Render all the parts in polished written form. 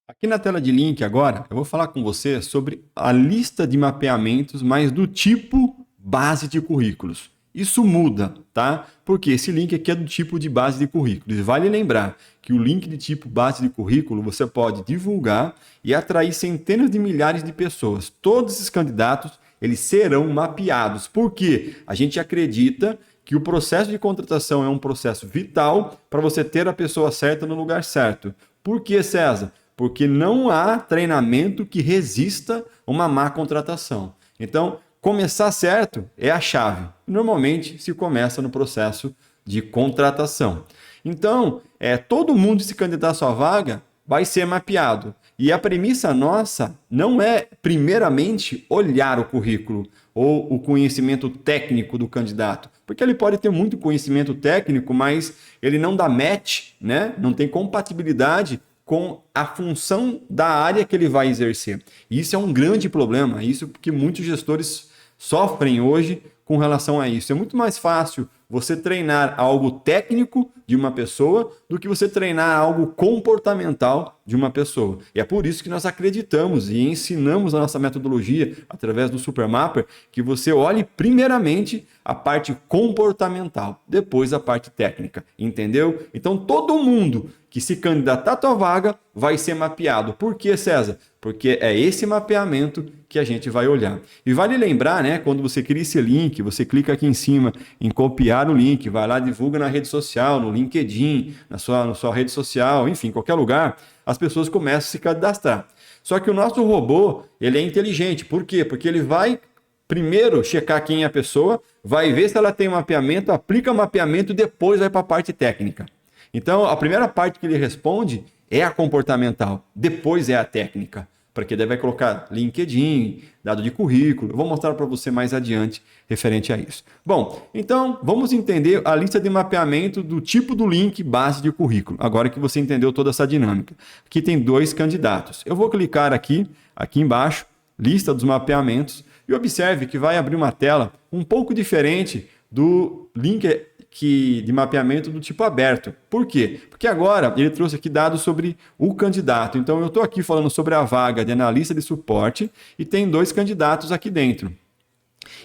Aqui na tela de link agora, eu vou falar com você sobre a lista de mapeamentos, mas do tipo base de currículos. Isso muda, tá? Porque esse link aqui é do tipo de base de currículos. Vale lembrar que o link de tipo base de currículo você pode divulgar e atrair centenas de milhares de pessoas. Todos esses candidatos, eles serão mapeados. Por quê? A gente acredita que o processo de contratação é um processo vital para você ter a pessoa certa no lugar certo. Por que, César? Porque não há treinamento que resista uma má contratação. Então, começar certo é a chave. Normalmente se começa no processo de contratação. Então, todo mundo se candidatar à sua vaga vai ser mapeado. E a premissa nossa não é, primeiramente, olhar o currículo ou o conhecimento técnico do candidato. Porque ele pode ter muito conhecimento técnico, mas ele não dá match, né? Não tem compatibilidade com a função da área que ele vai exercer. E isso é um grande problema, isso porque muitos gestores sofrem hoje com relação a isso. É muito mais fácil você treinar algo técnico de uma pessoa do que você treinar algo comportamental de uma pessoa. E é por isso que nós acreditamos e ensinamos a nossa metodologia, através do Supermapper, que você olhe primeiramente a parte comportamental, depois a parte técnica. Entendeu? Então todo mundo que se candidatar à tua vaga vai ser mapeado. Por quê, César? Porque é esse mapeamento que a gente vai olhar. E vale lembrar, né, quando você cria esse link, você clica aqui em cima em copiar o link, vai lá, divulga na rede social, no LinkedIn, na sua rede social, enfim, qualquer lugar, as pessoas começam a se cadastrar. Só que o nosso robô, ele é inteligente. Por quê? Porque ele vai primeiro checar quem é a pessoa, vai ver se ela tem mapeamento, aplica mapeamento e depois vai para a parte técnica. Então, a primeira parte que ele responde é a comportamental, depois é a técnica, porque daí vai colocar LinkedIn, dado de currículo. Eu vou mostrar para você mais adiante referente a isso. Bom, então vamos entender a lista de mapeamento do tipo do link base de currículo, agora que você entendeu toda essa dinâmica. Aqui tem 2 candidatos. Eu vou clicar aqui embaixo, lista dos mapeamentos, e observe que vai abrir uma tela um pouco diferente do link de mapeamento do tipo aberto. Por quê? Porque agora ele trouxe aqui dados sobre o candidato. Então eu estou aqui falando sobre a vaga de analista de suporte e tem 2 candidatos aqui dentro.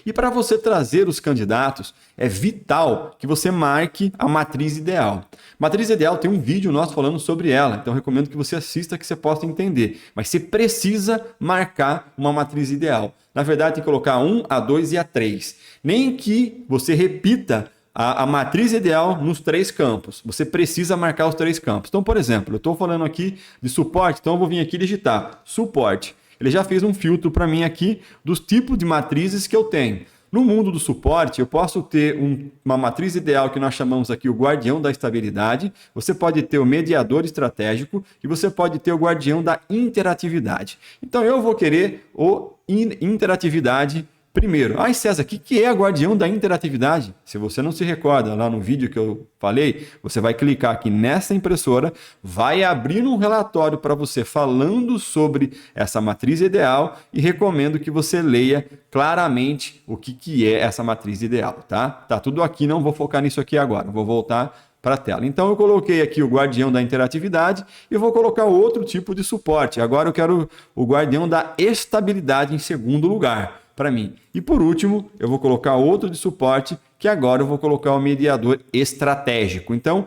E para você trazer os candidatos, é vital que você marque a matriz ideal. Matriz ideal tem um vídeo nosso falando sobre ela, então eu recomendo que você assista, que você possa entender. Mas você precisa marcar uma matriz ideal. Na verdade, tem que colocar a 1, a 2 e a 3. Nem que você repita a matriz ideal nos 3 campos. Você precisa marcar os 3 campos. Então, por exemplo, eu estou falando aqui de suporte, então eu vou vir aqui digitar suporte. Ele já fez um filtro para mim aqui dos tipos de matrizes que eu tenho. No mundo do suporte, eu posso ter uma matriz ideal que nós chamamos aqui o guardião da estabilidade, você pode ter o mediador estratégico e você pode ter o guardião da interatividade. Então, eu vou querer o interatividade primeiro. César, o que é a guardião da interatividade? Se você não se recorda lá no vídeo que eu falei, você vai clicar aqui nessa impressora, vai abrir um relatório para você falando sobre essa matriz ideal e recomendo que você leia claramente o que é essa matriz ideal, tá? Tá tudo aqui, não vou focar nisso aqui agora, vou voltar para a tela. Então eu coloquei aqui o guardião da interatividade e vou colocar outro tipo de suporte. Agora eu quero o guardião da estabilidade em segundo lugar para mim. E por último, eu vou colocar outro de suporte, que agora eu vou colocar o mediador estratégico. Então,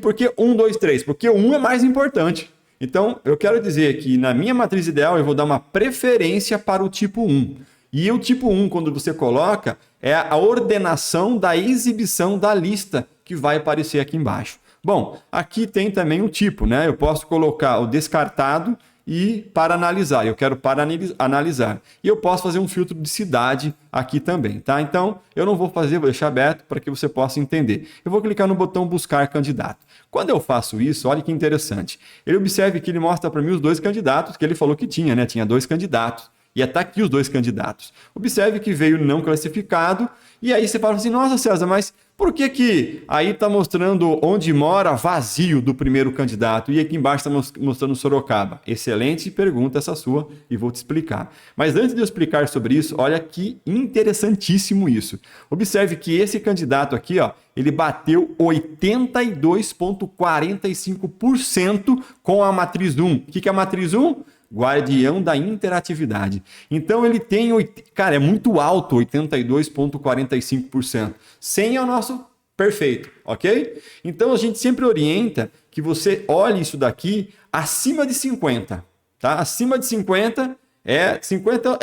por que 1, 2, 3? Porque o 1 é mais importante. Então, eu quero dizer que na minha matriz ideal eu vou dar uma preferência para o tipo 1. E o tipo 1, quando você coloca, é a ordenação da exibição da lista que vai aparecer aqui embaixo. Bom, aqui tem também o tipo, né? Eu posso colocar o descartado e para analisar. Eu quero para analisar. E eu posso fazer um filtro de cidade aqui também, tá? Então, eu não vou fazer, vou deixar aberto para que você possa entender. Eu vou clicar no botão buscar candidato. Quando eu faço isso, olha que interessante. Ele observe que ele mostra para mim os 2 candidatos que ele falou que tinha, né? Tinha 2 candidatos. E está aqui os 2 candidatos. Observe que veio não classificado. E aí você fala assim, nossa, César, mas por que aí está mostrando onde mora vazio do primeiro candidato e aqui embaixo está mostrando Sorocaba? Excelente pergunta essa sua e vou te explicar. Mas antes de eu explicar sobre isso, olha que interessantíssimo isso. Observe que esse candidato aqui, ó, ele bateu 82,45% com a matriz 1. O que é a matriz 1? Guardião da interatividade. Então ele tem, cara, é muito alto, 82,45%. 100 é o nosso perfeito, ok? Então a gente sempre orienta que você olhe isso daqui acima de 50, tá? Acima de 50 é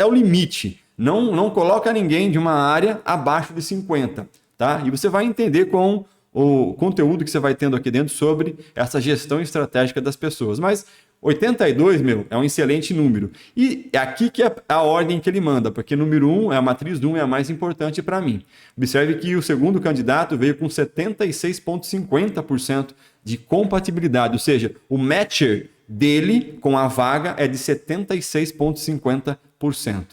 o limite. Não coloca ninguém de uma área abaixo de 50, tá? E você vai entender com o conteúdo que você vai tendo aqui dentro sobre essa gestão estratégica das pessoas. Mas 82, é um excelente número. E é aqui que é a ordem que ele manda, porque número 1 é a matriz 1, é a mais importante para mim. Observe que o segundo candidato veio com 76,50% de compatibilidade, ou seja, o matcher dele com a vaga é de 76,50%.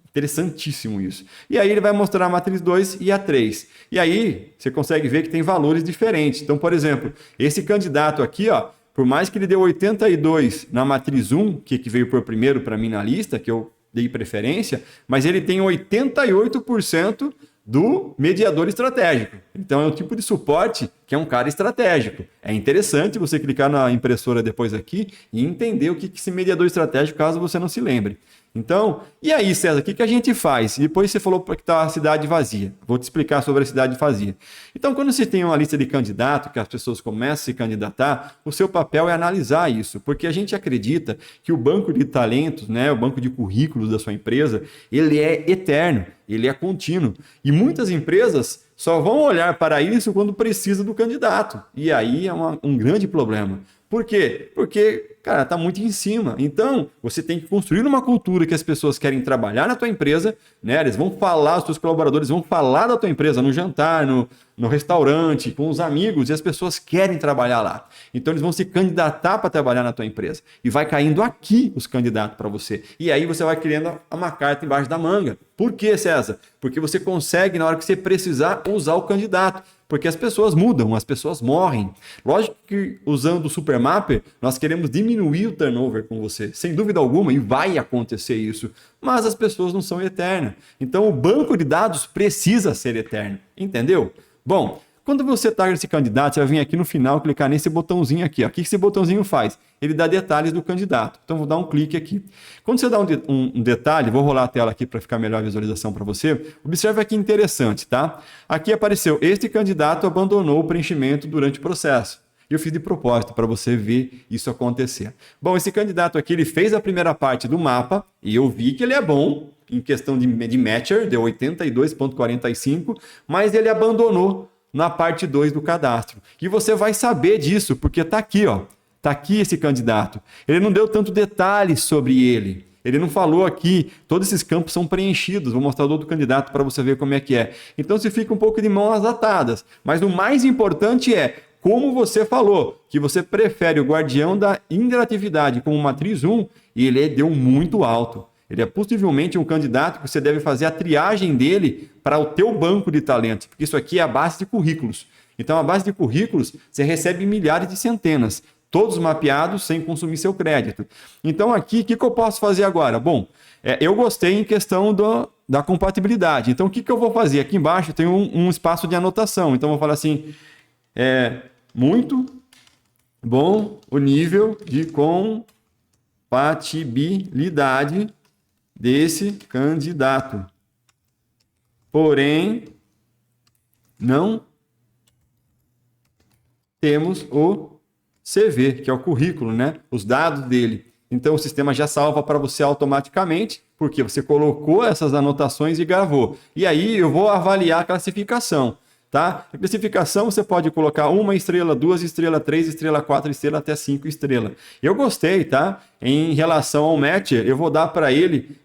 Interessantíssimo isso. E aí ele vai mostrar a matriz 2 e a 3. E aí você consegue ver que tem valores diferentes. Então, por exemplo, esse candidato aqui, ó, por mais que ele deu 82 na matriz 1, que veio por primeiro para mim na lista, que eu dei preferência, mas ele tem 88% do mediador estratégico. Então é um tipo de suporte que é um cara estratégico. É interessante você clicar na impressora depois aqui e entender o que é esse mediador estratégico, caso você não se lembre. Então, e aí, César, o que a gente faz? Depois você falou que está a cidade vazia. Vou te explicar sobre a cidade vazia. Então, quando você tem uma lista de candidatos, que as pessoas começam a se candidatar, o seu papel é analisar isso, porque a gente acredita que o banco de talentos, né, o banco de currículos da sua empresa, ele é eterno, ele é contínuo. E muitas empresas só vão olhar para isso quando precisa do candidato. E aí é um grande problema. Por quê? Porque, cara, está muito em cima. Então, você tem que construir uma cultura que as pessoas querem trabalhar na tua empresa, né? Eles vão falar, os teus colaboradores vão falar da tua empresa no jantar, no restaurante, com os amigos, e as pessoas querem trabalhar lá. Então, eles vão se candidatar para trabalhar na tua empresa. E vai caindo aqui os candidatos para você. E aí você vai criando uma carta embaixo da manga. Por quê, César? Porque você consegue, na hora que você precisar, usar o candidato. Porque as pessoas mudam, as pessoas morrem. Lógico que usando o Supermapper, nós queremos diminuir o turnover com você, sem dúvida alguma, e vai acontecer isso. Mas as pessoas não são eternas. Então o banco de dados precisa ser eterno, entendeu? Bom, quando você está nesse candidato, você vai vir aqui no final, clicar nesse botãozinho aqui. Ó. O que esse botãozinho faz? Ele dá detalhes do candidato. Então, vou dar um clique aqui. Quando você dá um detalhe, vou rolar a tela aqui para ficar melhor a visualização para você. Observe aqui interessante, tá? Aqui apareceu, este candidato abandonou o preenchimento durante o processo. E eu fiz de propósito para você ver isso acontecer. Bom, esse candidato aqui, ele fez a primeira parte do mapa e eu vi que ele é bom em questão de matcher, deu 82,45, mas ele abandonou na parte 2 do cadastro. E você vai saber disso, porque está aqui, ó. Está aqui esse candidato. Ele não deu tanto detalhes sobre ele. Ele não falou aqui, todos esses campos são preenchidos. Vou mostrar o outro candidato para você ver como é que é. Então você fica um pouco de mãos atadas. Mas o mais importante é, como você falou, que você prefere o guardião da interatividade como matriz 1, e ele deu muito alto. Ele é possivelmente um candidato que você deve fazer a triagem dele para o teu banco de talentos, porque isso aqui é a base de currículos. Então, a base de currículos, você recebe milhares de centenas, todos mapeados sem consumir seu crédito. Então, aqui, o que eu posso fazer agora? Bom, eu gostei em questão da compatibilidade. Então, o que eu vou fazer? Aqui embaixo tem um espaço de anotação. Então, eu vou falar assim, muito bom o nível de compatibilidade desse candidato. Porém, não temos o CV, que é o currículo, né? Os dados dele. Então, o sistema já salva para você automaticamente, porque você colocou essas anotações e gravou. E aí, eu vou avaliar a classificação. Tá? A classificação você pode colocar 1 estrela, 2 estrelas, 3 estrelas, 4 estrelas, até 5 estrelas. Eu gostei, tá? Em relação ao Matcher, eu vou dar para ele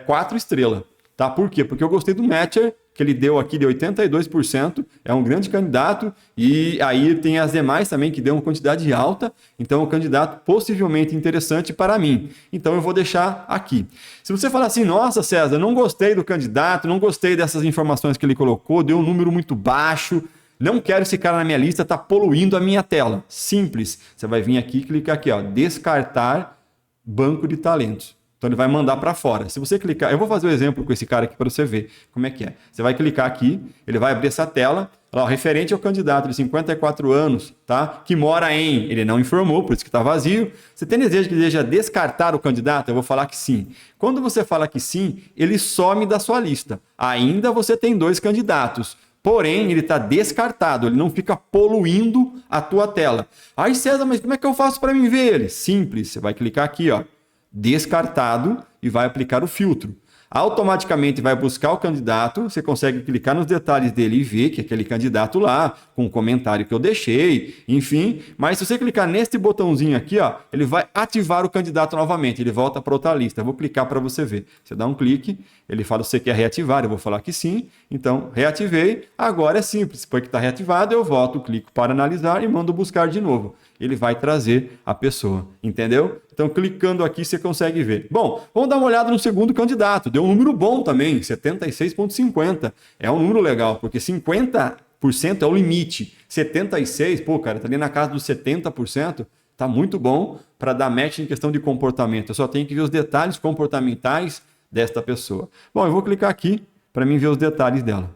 4 estrelas. Tá? Por quê? Porque eu gostei do Matcher que ele deu aqui de 82%, é um grande candidato, e aí tem as demais também que deu uma quantidade alta, então é um candidato possivelmente interessante para mim. Então eu vou deixar aqui. Se você falar assim, nossa César, não gostei do candidato, não gostei dessas informações que ele colocou, deu um número muito baixo, não quero esse cara na minha lista, está poluindo a minha tela. Simples, você vai vir aqui e clicar aqui, ó, descartar banco de talentos. Então ele vai mandar para fora. Se você clicar, eu vou fazer o exemplo com esse cara aqui para você ver como é que é. Você vai clicar aqui, ele vai abrir essa tela, ó, referente ao candidato de 54 anos, tá? Que mora em, ele não informou, por isso que está vazio. Você tem desejo que deseja descartar o candidato? Eu vou falar que sim. Quando você fala que sim, ele some da sua lista. Ainda você tem 2 candidatos. Porém, ele está descartado, ele não fica poluindo a tua tela. Ai, César, mas como é que eu faço para mim ver ele? Simples, você vai clicar aqui, ó, descartado, e vai aplicar o filtro. Automaticamente vai buscar o candidato, você consegue clicar nos detalhes dele e ver que é aquele candidato lá, com o comentário que eu deixei, enfim. Mas se você clicar neste botãozinho aqui, ó, ele vai ativar o candidato novamente, ele volta para outra lista. Eu vou clicar para você ver. Você dá um clique, ele fala se você quer reativar, eu vou falar que sim. Então, reativei. Agora é simples, depois que está reativado, eu volto, clico para analisar e mando buscar de novo. Ele vai trazer a pessoa, entendeu? Então, clicando aqui, você consegue ver. Bom, vamos dar uma olhada no segundo candidato. Deu um número bom também, 76,50. É um número legal, porque 50% é o limite. 76%, pô, cara, tá ali na casa dos 70%. Tá muito bom para dar match em questão de comportamento. Eu só tenho que ver os detalhes comportamentais desta pessoa. Bom, eu vou clicar aqui para mim ver os detalhes dela.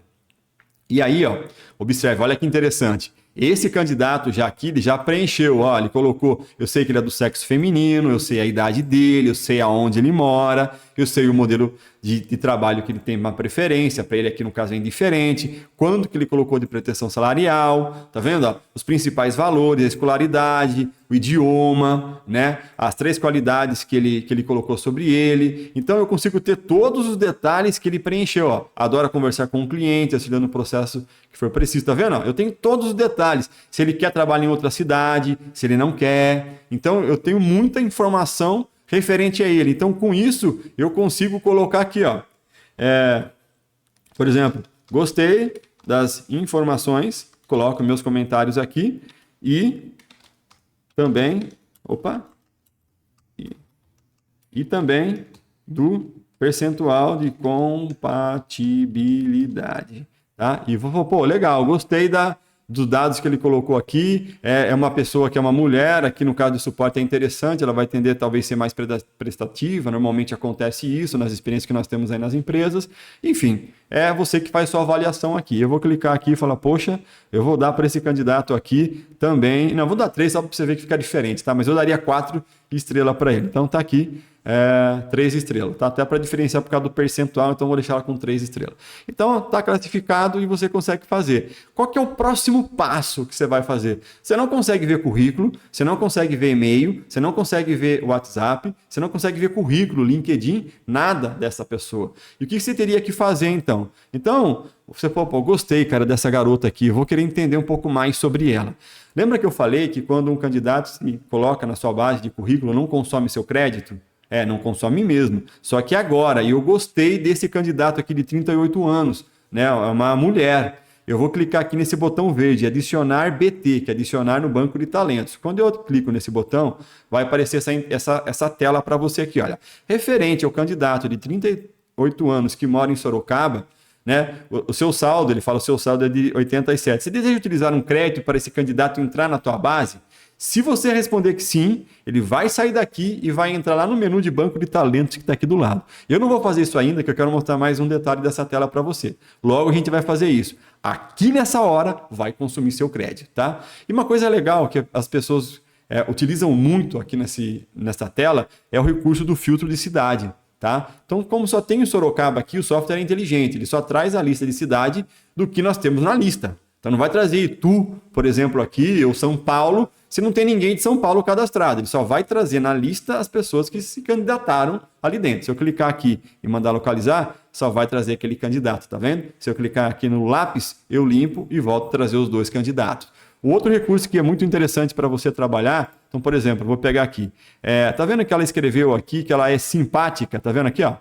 E aí, ó, observe, olha que interessante. Esse candidato já aqui, ele já preencheu, ó, ele colocou, eu sei que ele é do sexo feminino, eu sei a idade dele, eu sei aonde ele mora, eu sei o modelo de trabalho que ele tem uma preferência, para ele aqui no caso é indiferente, quanto que ele colocou de pretensão salarial, tá vendo? Ó? Os principais valores, a escolaridade, o idioma, né? As 3 qualidades que ele colocou sobre ele. Então eu consigo ter todos os detalhes que ele preencheu. Ó. Adora conversar com o cliente, auxiliando no processo que for preciso, tá vendo? Ó? Eu tenho todos os detalhes. Se ele quer trabalhar em outra cidade, se ele não quer. Então eu tenho muita informação referente a ele. Então, com isso, eu consigo colocar aqui, ó, por exemplo, gostei das informações, coloco meus comentários aqui e também, e também do percentual de compatibilidade, tá? E vou, pô, legal, gostei dos dados que ele colocou aqui, é uma pessoa que é uma mulher, aqui no caso do suporte é interessante, ela vai tender talvez ser mais prestativa, normalmente acontece isso nas experiências que nós temos aí nas empresas, enfim, é você que faz sua avaliação aqui. Eu vou clicar aqui e falar, poxa, eu vou dar para esse candidato aqui também, não, vou dar 3 só para você ver que fica diferente, tá? Mas eu daria 4 estrelas para ele, então tá aqui, 3 estrelas, tá? Até para diferenciar por causa do percentual, então vou deixar ela com 3 estrelas. Então tá classificado e você consegue fazer. Qual que é o próximo passo que você vai fazer? Você não consegue ver currículo, você não consegue ver e-mail, você não consegue ver WhatsApp, você não consegue ver currículo, LinkedIn, nada dessa pessoa. E o que você teria que fazer então? Então, você pô, gostei, cara, dessa garota aqui, eu vou querer entender um pouco mais sobre ela. Lembra que eu falei que quando um candidato se coloca na sua base de currículo, não consome seu crédito? Não consome mesmo. Só que agora, eu gostei desse candidato aqui de 38 anos, né? É uma mulher. Eu vou clicar aqui nesse botão verde, adicionar BT, que é adicionar no banco de talentos. Quando eu clico nesse botão, vai aparecer essa tela para você aqui, olha. Referente ao candidato de 38 anos que mora em Sorocaba, né? O seu saldo, ele fala, o seu saldo é de 87. Você deseja utilizar um crédito para esse candidato entrar na tua base? Se você responder que sim, ele vai sair daqui e vai entrar lá no menu de banco de talentos que está aqui do lado. Eu não vou fazer isso ainda, que eu quero mostrar mais um detalhe dessa tela para você. Logo a gente vai fazer isso. Aqui nessa hora vai consumir seu crédito, tá? E uma coisa legal que as pessoas utilizam muito aqui nessa tela é o recurso do filtro de cidade. Tá? Então, como só tem o Sorocaba aqui, o software é inteligente, ele só traz a lista de cidade do que nós temos na lista. Então, não vai trazer Itu, por exemplo, aqui, ou São Paulo, se não tem ninguém de São Paulo cadastrado. Ele só vai trazer na lista as pessoas que se candidataram ali dentro. Se eu clicar aqui e mandar localizar, só vai trazer aquele candidato, tá vendo? Se eu clicar aqui no lápis, eu limpo e volto a trazer os 2 candidatos. O outro recurso que é muito interessante para você trabalhar, então, por exemplo, eu vou pegar aqui. Tá vendo que ela escreveu aqui que ela é simpática? Tá vendo aqui, ó?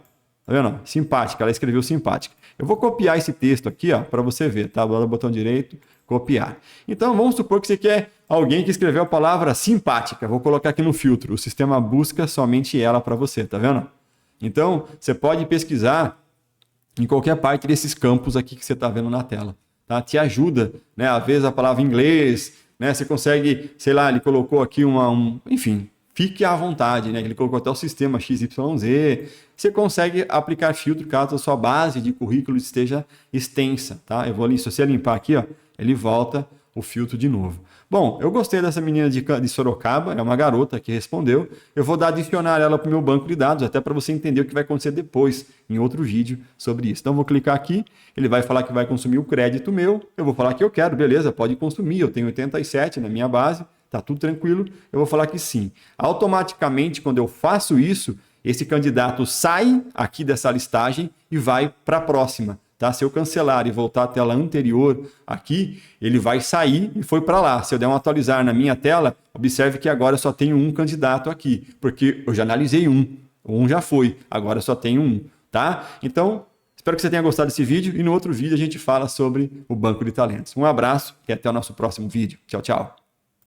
Tá vendo? Simpática, ela escreveu simpática. Eu vou copiar esse texto aqui, ó, para você ver, tá? Vou dar o botão direito, copiar. Então, vamos supor que você quer alguém que escreveu a palavra simpática. Vou colocar aqui no filtro. O sistema busca somente ela para você, tá vendo? Então, você pode pesquisar em qualquer parte desses campos aqui que você está vendo na tela. Tá? Te ajuda, né? Às vezes a palavra inglês, né? Você consegue, sei lá, ele colocou aqui enfim, fique à vontade, né? Ele colocou até o sistema XYZ. Você consegue aplicar filtro caso a sua base de currículo esteja extensa, tá? Eu vou ali, se você limpar aqui, ó, ele volta o filtro de novo. Bom, eu gostei dessa menina de Sorocaba, é uma garota que respondeu. Eu vou adicionar ela para o meu banco de dados, até para você entender o que vai acontecer depois, em outro vídeo sobre isso. Então, vou clicar aqui, ele vai falar que vai consumir o crédito meu, eu vou falar que eu quero, beleza, pode consumir, eu tenho 87 na minha base, tá tudo tranquilo, eu vou falar que sim. Automaticamente, quando eu faço isso, esse candidato sai aqui dessa listagem e vai para a próxima. Tá? Se eu cancelar e voltar à tela anterior aqui, ele vai sair e foi para lá. Se eu der um atualizar na minha tela, observe que agora eu só tenho um candidato aqui, porque eu já analisei um já foi, agora eu só tenho um. Tá? Então, espero que você tenha gostado desse vídeo e no outro vídeo a gente fala sobre o banco de talentos. Um abraço e até o nosso próximo vídeo. Tchau, tchau.